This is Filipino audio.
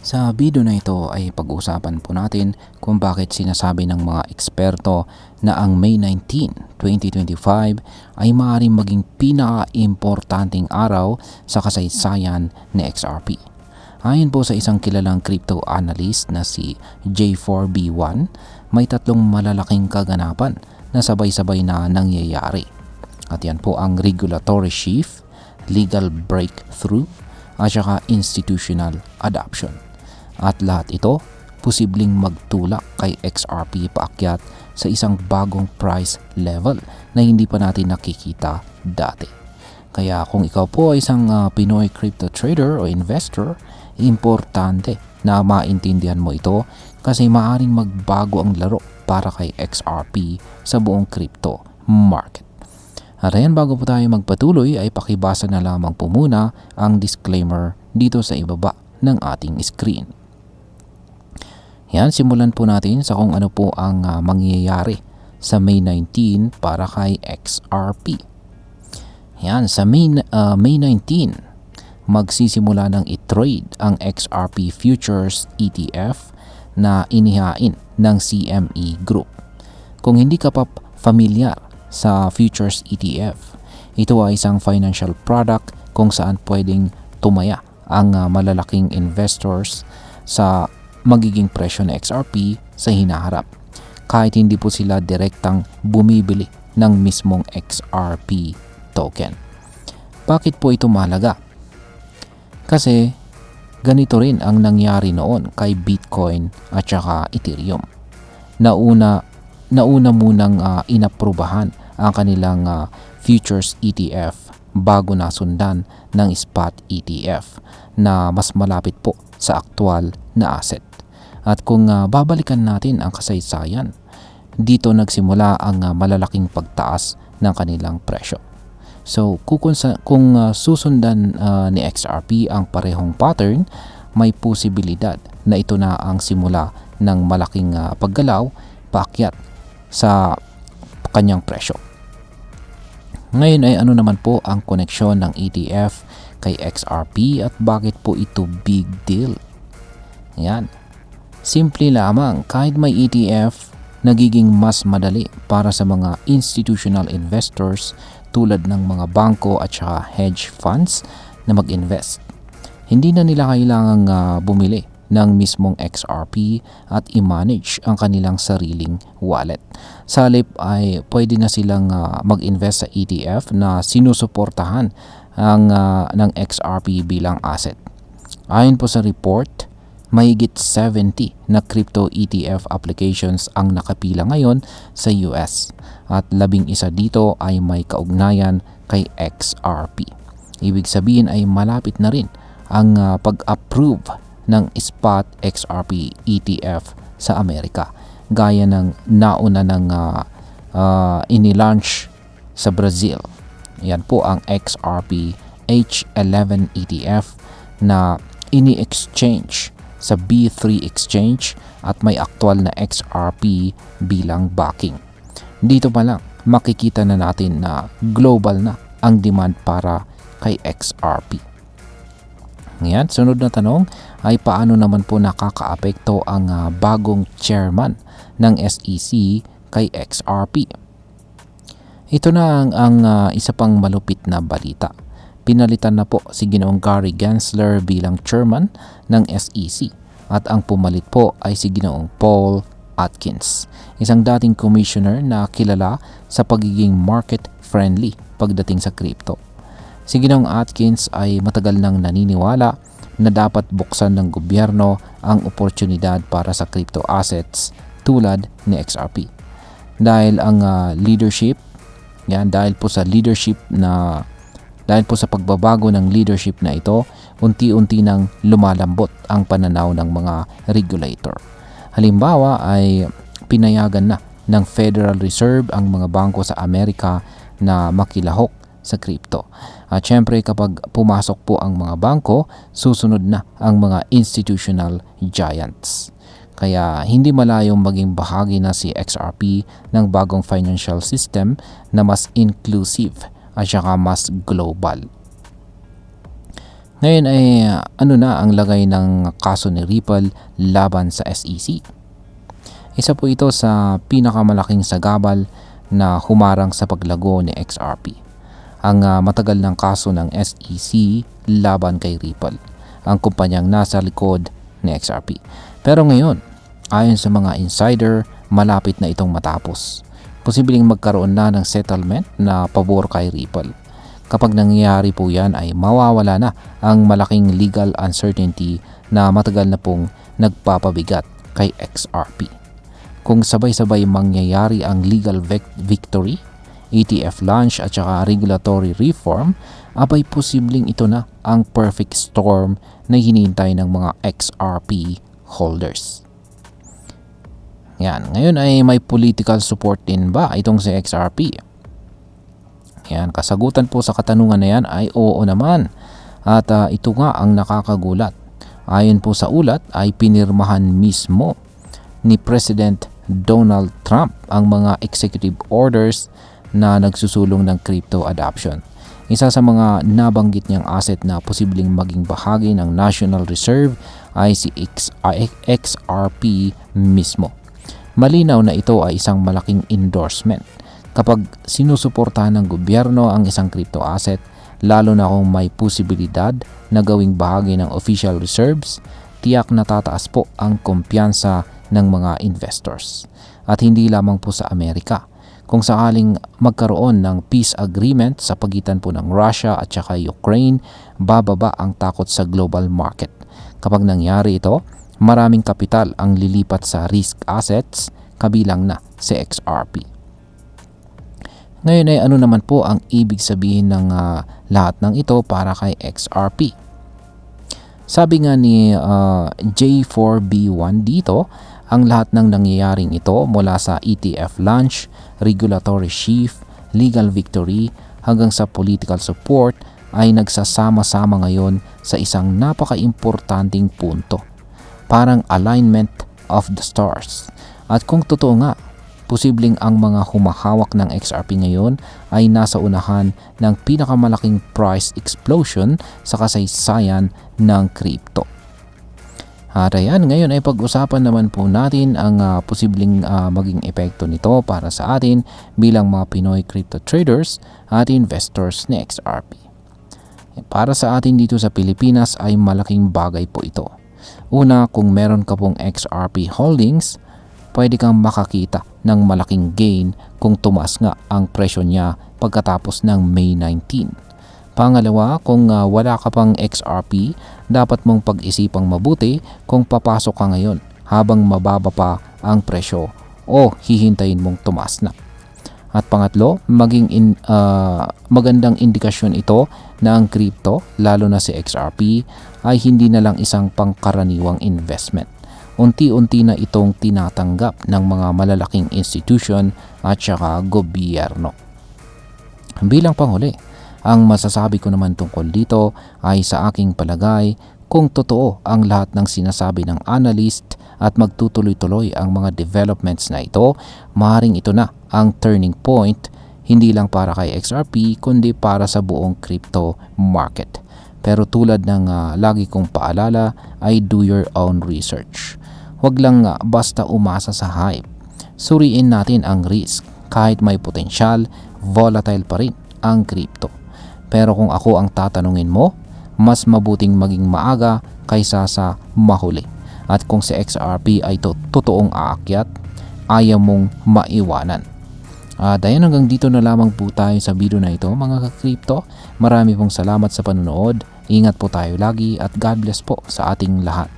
Sa video na ito ay pag-uusapan po natin kung bakit sinasabi ng mga eksperto na ang May 19, 2025 ay maaaring maging pinaka-importanting araw sa kasaysayan ni XRP. Ayon po sa isang kilalang crypto analyst na si J4B1, may tatlong malalaking kaganapan na sabay-sabay na nangyayari. At yan po ang regulatory shift, legal breakthrough, at saka institutional adoption. At lahat ito, posibleng magtulak kay XRP paakyat sa isang bagong price level na hindi pa natin nakikita dati. Kaya kung ikaw po ay isang Pinoy crypto trader o investor, importante na maintindihan mo ito kasi maaaring magbago ang laro para kay XRP sa buong crypto market. At ayan, bago po tayo magpatuloy ay pakibasa na lamang po muna ang disclaimer dito sa ibaba ng ating screen. Yan, simulan po natin sa kung ano po ang mangyayari sa May 19 para kay XRP. Yan, sa May 19, magsisimula ng i-trade ang XRP Futures ETF na inihain ng CME Group. Kung hindi ka pa familiar sa Futures ETF, ito ay isang financial product kung saan pwedeng tumaya ang malalaking investors sa magiging presyo ng XRP sa hinaharap kahit hindi po sila direktang bumibili ng mismong XRP token. Bakit po ito mahalaga? Kasi ganito rin ang nangyari noon kay Bitcoin at saka Ethereum. Nauna munang inaprubahan ang kanilang futures ETF bago nasundan ng spot ETF na mas malapit po sa aktual na asset. At kung babalikan natin ang kasaysayan, dito nagsimula ang malalaking pagtaas ng kanilang presyo. So kung susundan ni XRP ang parehong pattern, may posibilidad na ito na ang simula ng malaking paggalaw paakyat sa kanyang presyo. Ngayon ay ano naman po ang koneksyon ng ETF kay XRP at bakit po ito big deal? Yan. Simple lamang, kahit may ETF, nagiging mas madali para sa mga institutional investors tulad ng mga bangko at saka hedge funds na mag-invest. Hindi na nila kailangang bumili ng mismong XRP at i-manage ang kanilang sariling wallet. Sa halip ay pwede na silang mag-invest sa ETF na sinusuportahan ng XRP bilang asset. Ayon po sa report, mahigit 70 na crypto ETF applications ang nakapila ngayon sa US at 11 dito ay may kaugnayan kay XRP. Ibig sabihin ay malapit na rin ang pag-approve ng spot XRP ETF sa Amerika gaya ng nauna ng inilaunch sa Brazil. Yan po ang XRP H11 ETF na ini-exchange sa B3 exchange at may aktual na XRP bilang backing. Dito pa lang makikita na natin na global na ang demand para kay XRP. Ngayon, sunod na tanong ay paano naman po nakakaapekto ang bagong chairman ng SEC kay XRP? Ito na ang isa pang malupit na balita. Pinalitan na po si Ginoong Gary Gensler bilang chairman ng SEC at ang pumalit po ay si Ginoong Paul Atkins, isang dating commissioner na kilala sa pagiging market-friendly pagdating sa crypto. Si Ginoong Atkins ay matagal nang naniniwala na dapat buksan ng gobyerno ang oportunidad para sa crypto assets tulad ni XRP. Dahil po sa pagbabago ng leadership na ito, unti-unti nang lumalambot ang pananaw ng mga regulator. Halimbawa ay pinayagan na ng Federal Reserve ang mga bangko sa Amerika na makilahok sa crypto. At syempre kapag pumasok po ang mga bangko, susunod na ang mga institutional giants. Kaya hindi malayong maging bahagi na si XRP ng bagong financial system na mas inclusive at saka mas global. Ngayon ay ano na ang lagay ng kaso ni Ripple laban sa SEC? Isa po ito sa pinakamalaking sagabal na humarang sa paglago ni XRP. Ang matagal ng kaso ng SEC laban kay Ripple, ang kumpanyang nasa likod ni XRP. Pero ngayon, ayon sa mga insider, malapit na itong matapos. Posibleng magkaroon na ng settlement na pabor kay Ripple. Kapag nangyayari po yan ay mawawala na ang malaking legal uncertainty na matagal na pong nagpapabigat kay XRP. Kung sabay-sabay mangyayari ang legal victory, ETF launch at saka regulatory reform, abay posibleng ito na ang perfect storm na hinihintay ng mga XRP holders. Yan, ngayon ay may political support din ba itong si XRP? Yan, kasagutan po sa katanungan na yan ay oo naman. At ito nga ang nakakagulat. Ayon po sa ulat ay pinirmahan mismo ni President Donald Trump ang mga executive orders na nagsusulong ng crypto adoption. Isa sa mga nabanggit niyang asset na posibleng maging bahagi ng National Reserve ay si XRP mismo. Malinaw na ito ay isang malaking endorsement. Kapag sinusuportahan ng gobyerno ang isang crypto asset, lalo na kung may posibilidad na gawing bahagi ng official reserves, tiyak na tataas po ang kumpiyansa ng mga investors. At hindi lamang po sa Amerika. Kung sakaling magkaroon ng peace agreement sa pagitan po ng Russia at saka Ukraine, bababa ang takot sa global market. Kapag nangyari ito, maraming kapital ang lilipat sa risk assets, kabilang na si XRP. Ngayon ay ano naman po ang ibig sabihin ng lahat ng ito para kay XRP? Sabi nga ni J4B1 dito, ang lahat ng nangyayaring ito mula sa ETF launch, regulatory shift, legal victory hanggang sa political support ay nagsasama-sama ngayon sa isang napaka-importanting punto. Parang alignment of the stars. At kung totoo nga, posibleng ang mga humahawak ng XRP ngayon ay nasa unahan ng pinakamalaking price explosion sa kasaysayan ng crypto. At ayan, ngayon ay pag-usapan naman po natin ang posibleng maging epekto nito para sa atin bilang mga Pinoy crypto traders at investors ni XRP. Para sa atin dito sa Pilipinas ay malaking bagay po ito. Una, kung meron ka pong XRP holdings, pwede kang makakita ng malaking gain kung tumaas nga ang presyo niya pagkatapos ng May 19. Pangalawa, kung wala ka pang XRP, dapat mong pag-isipang mabuti kung papasok ka ngayon habang mababa pa ang presyo o hihintayin mong tumaas na. At pangatlo, magandang indikasyon ito na ang crypto, lalo na si XRP, ay hindi na lang isang pangkaraniwang investment. Unti-unti na itong tinatanggap ng mga malalaking institution at saka gobyerno. Bilang panghuli, ang masasabi ko naman tungkol dito ay sa aking palagay kung totoo ang lahat ng sinasabi ng analyst at magtutuloy-tuloy ang mga developments na ito, maaaring ito na ang turning point hindi lang para kay XRP kundi para sa buong crypto market. Pero tulad ng lagi kong paalala ay do your own research. Huwag lang basta umasa sa hype. Suriin natin ang risk. Kahit may potensyal, volatile pa rin ang crypto. Pero kung ako ang tatanungin mo, mas mabuting maging maaga kaysa sa mahuli. At kung si XRP ay totoong aakyat, ayaw mong maiwanan. Dahil hanggang dito na lamang po tayo sa video na ito mga ka-crypto. Marami pong salamat sa panonood. Ingat po tayo lagi at God bless po sa ating lahat.